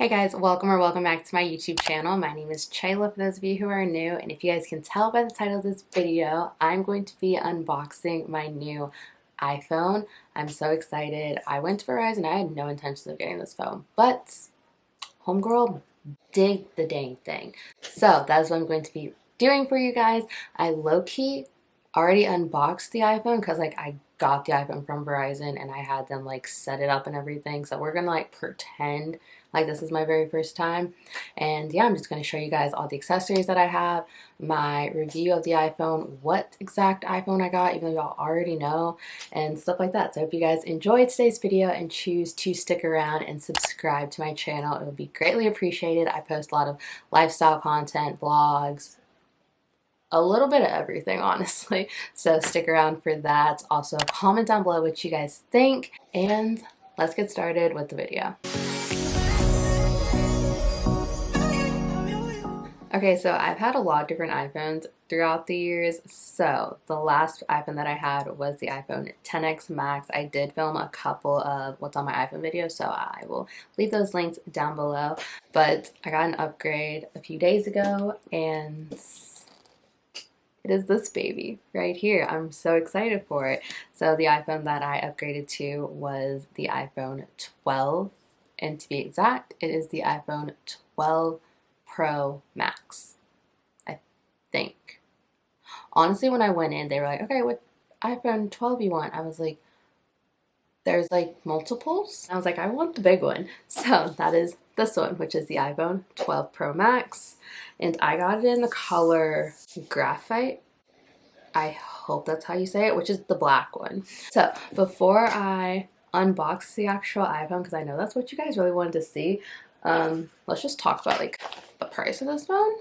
Hey guys, welcome or welcome back to my YouTube channel. My name is Chayla for those of you who are new, and if you guys can tell by the title of this video, I'm going to be unboxing my new iPhone. I'm so excited. I went to Verizon. I had no intention of getting this phone, but homegirl did the dang thing. So that's what I'm going to be doing for you guys. I low-key already unboxed the iPhone because I got the iPhone from Verizon and I had them set it up and everything. So we're gonna pretend like this is my very first time. And yeah, I'm just gonna show you guys all the accessories that I have, my review of the iPhone, what exact iPhone I got, even though y'all already know, and stuff like that. So I hope you guys enjoyed today's video and choose to stick around and subscribe to my channel. It would be greatly appreciated. I post a lot of lifestyle content, vlogs, a little bit of everything, honestly. So stick around for that. Also, comment down below what you guys think, and let's get started with the video. Okay, so I've had a lot of different iPhones throughout the years. So the last iPhone that I had was the iPhone XS Max. I did film a couple of what's on my iPhone videos, so I will leave those links down below. But I got an upgrade a few days ago, and it is this baby right here. I'm so excited for it. So the iPhone that I upgraded to was the iPhone 12, and to be exact, it is the iPhone 12 Pro Max, I think. Honestly, when I went in, they were like, okay, what iPhone 12 you want? I was like, there's multiples. I was like, I want the big one. So that is this one, which is the iPhone 12 Pro Max. And I got it in the color graphite. I hope that's how you say it, which is the black one. So before I unbox the actual iPhone, because I know that's what you guys really wanted to see, let's just talk about the price of this phone.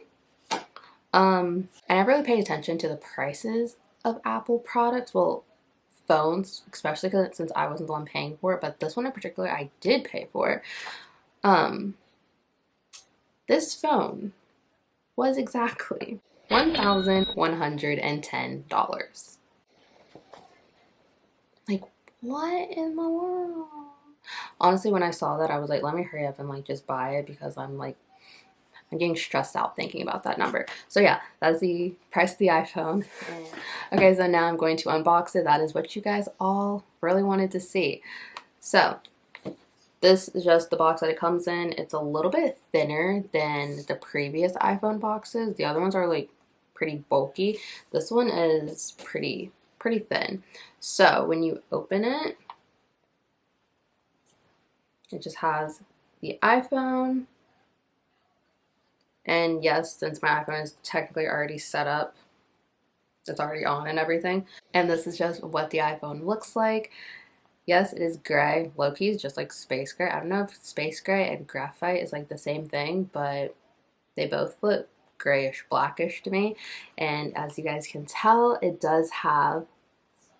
I never really paid attention to the prices of Apple products. Well, phones, especially since I wasn't the one paying for it, but this one in particular I did pay for. This phone was exactly $1,110. What in the world? Honestly, when I saw that, I was like, let me hurry up and just buy it, because I'm getting stressed out thinking about that number. So yeah, that's the price of the iPhone. Okay, so now I'm going to unbox it. That is what you guys all really wanted to see. So this is just the box that it comes in. It's a little bit thinner than the previous iPhone boxes. The other ones are pretty bulky. This one is pretty thin. So when you open it, it just has the iPhone. And yes, since my iPhone is technically already set up, it's already on and everything. And this is just what the iPhone looks like. Yes, it is gray. Low-key is just space gray. I don't know if space gray and graphite is the same thing, but they both look grayish, blackish to me. And as you guys can tell, it does have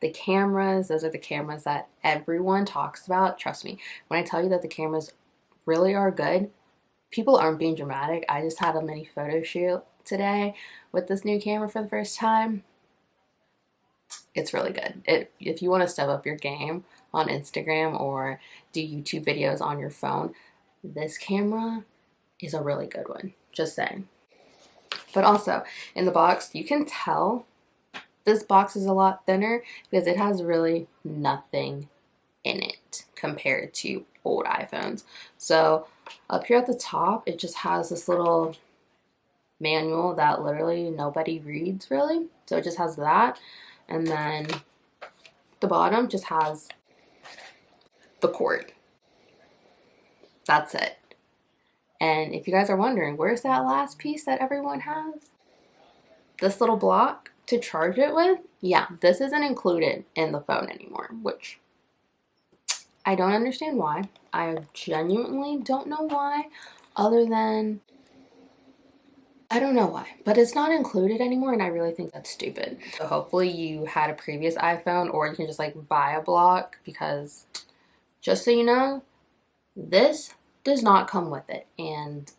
the cameras. Those are the cameras that everyone talks about. Trust me, when I tell you that the cameras really are good, people aren't being dramatic. I just had a mini photo shoot today with this new camera for the first time. It's really good. If you want to step up your game on Instagram or do YouTube videos on your phone, this camera is a really good one. Just saying. But also, in the box, you can tell this box is a lot thinner because it has really nothing in it compared to old iPhones. So up here at the top, it just has this little manual that literally nobody reads really. So it just has that. And then the bottom just has the cord. That's it. And if you guys are wondering, where's that last piece that everyone has? This little block to charge it with? Yeah, this isn't included in the phone anymore, which I don't understand why. I genuinely don't know why, other than I don't know why, but it's not included anymore, and I really think that's stupid. So hopefully you had a previous iPhone, or you can just buy a block, because just so you know, this does not come with it, and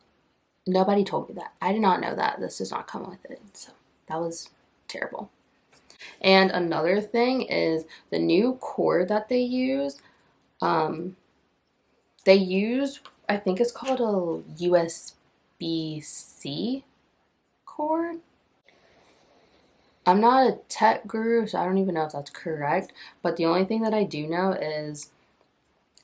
nobody told me that. I did not know that this does not come with it, so that was terrible. And another thing is the new cord that they use I think it's called a USB-C cord. I'm not a tech guru, so I don't even know if that's correct, but the only thing that I do know is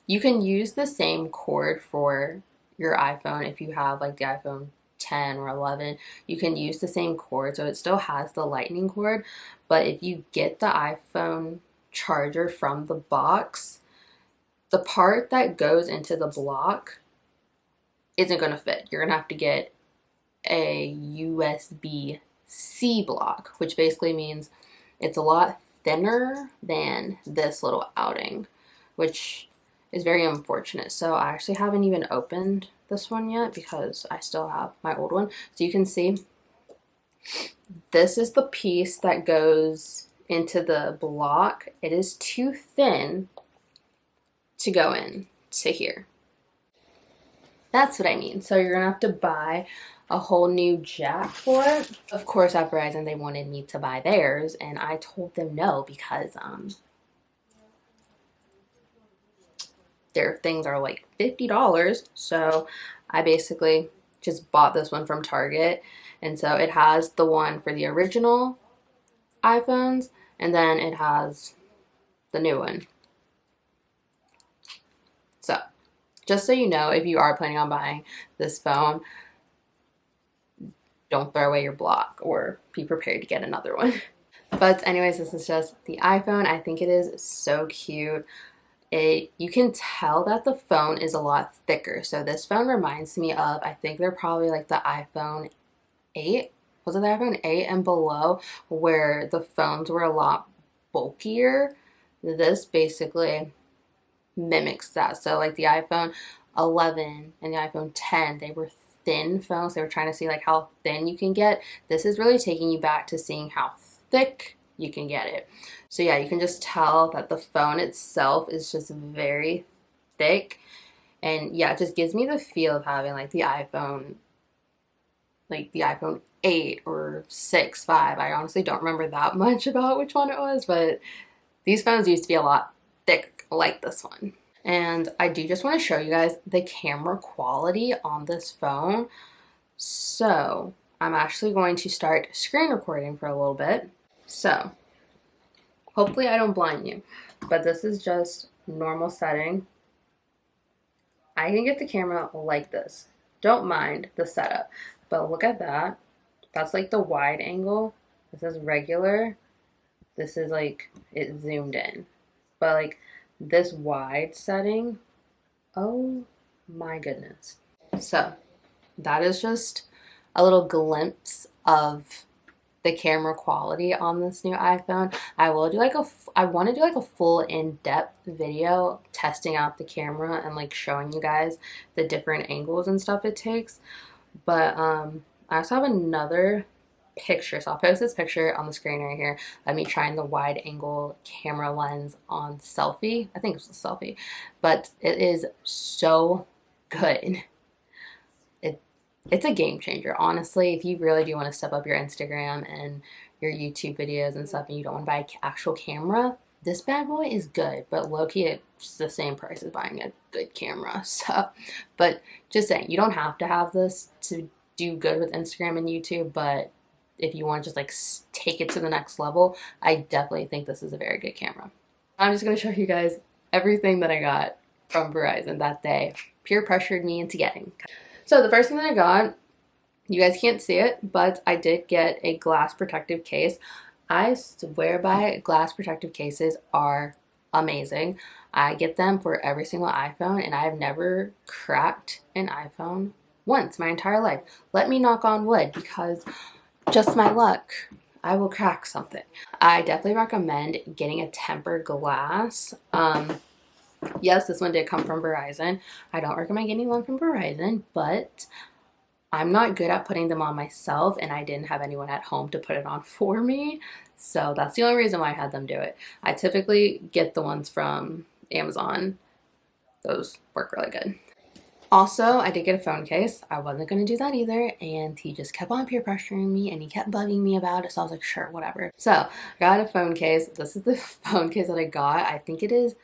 you can use the same cord for your iPhone if you have like the iPhone 10 or 11. You can use the same cord, so it still has the lightning cord, but if you get the iPhone charger from the box, the part that goes into the block isn't going to fit. You're going to have to get a USB-C block, which basically means it's a lot thinner than this little outing, which is very unfortunate. So I actually haven't even opened this one yet because I still have my old one. So you can see this is the piece that goes into the block. It is too thin to go in to here. That's what I mean. So you're gonna have to buy a whole new jack for it. Of course, at Verizon, they wanted me to buy theirs, and I told them no because their things are like $50. So I basically just bought this one from Target, and so it has the one for the original iPhones, and then it has the new one. So just so you know, if you are planning on buying this phone, don't throw away your block or be prepared to get another one. But anyways, this is just the iPhone. I think it is so cute. You can tell that the phone is a lot thicker. So this phone reminds me of, I think they're probably like the iPhone 8. Was it the iPhone 8 and below, where the phones were a lot bulkier? This basically mimics that. So like the iPhone 11 and the iPhone 10, they were thin phones. They were trying to see like how thin you can get. This is really taking you back to seeing how thick you can get it. So yeah, you can just tell that the phone itself is just very thick. And yeah, it just gives me the feel of having like the iPhone 8 or 6, 5. I honestly don't remember that much about which one it was, but these phones used to be a lot thick like this one. And I do just want to show you guys the camera quality on this phone. So I'm actually going to start screen recording for a little bit. So hopefully I don't blind you, but this is just normal setting. I can get the camera like this. Don't mind the setup, but look at that. That's like the wide angle. This is regular. This is like it zoomed in. But like this wide setting, oh my goodness. So that is just a little glimpse of the camera quality on this new iPhone. I want to do like a full in-depth video testing out the camera and like showing you guys the different angles and stuff it takes. But I also have another picture, so I'll post this picture on the screen right here of me trying the wide angle camera lens on selfie. I think it's a selfie, but it is so good. It's a game changer, honestly. If you really do want to step up your Instagram and your YouTube videos and stuff and you don't want to buy an actual camera, this bad boy is good, but low-key it's the same price as buying a good camera. So, but just saying, you don't have to have this to do good with Instagram and YouTube, but if you want to just like take it to the next level, I definitely think this is a very good camera. I'm just going to show you guys everything that I got from Verizon that they peer pressured me into getting. So the first thing that I got, you guys can't see it, but I did get a glass protective case. I swear by glass protective cases are amazing. I get them for every single iPhone, and I have never cracked an iPhone once my entire life. Let me knock on wood, because just my luck, I will crack something. I definitely recommend getting a tempered glass. Yes, this one did come from Verizon. I don't recommend getting one from Verizon, but I'm not good at putting them on myself, and I didn't have anyone at home to put it on for me. So that's the only reason why I had them do it. I typically get the ones from Amazon. Those work really good. Also, I did get a phone case. I wasn't going to do that either, and he just kept on peer pressuring me, and he kept bugging me about it, so I was like, sure, whatever. So, I got a phone case. This is the phone case that I got. I think it is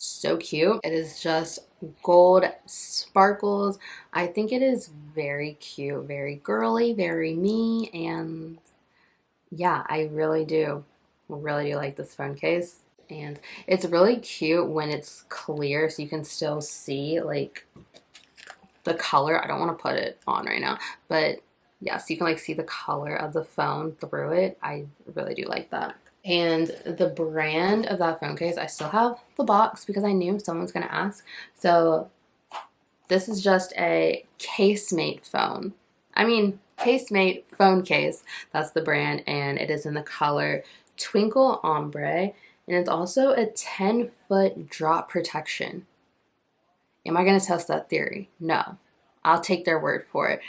So cute. It is just gold sparkles. I think it is very cute, very girly, very me, and yeah, I really do like this phone case. And it's really cute when it's clear so you can still see like the color. I don't want to put it on right now, but yes, you can like see the color of the phone through it. I really do like that. And the brand of that phone case, I still have the box because I knew someone was going to ask. So this is just a casemate phone. I mean, casemate phone case. That's the brand, and it is in the color Twinkle Ombre, and it's also a 10-foot drop protection. Am I going to test that theory? No. I'll take their word for it.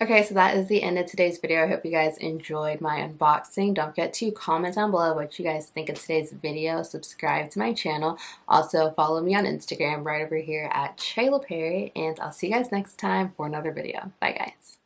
Okay, so that is the end of today's video. I hope you guys enjoyed my unboxing. Don't forget to comment down below what you guys think of today's video. Subscribe to my channel. Also, follow me on Instagram right over here at chalaperry, and I'll see you guys next time for another video. Bye, guys.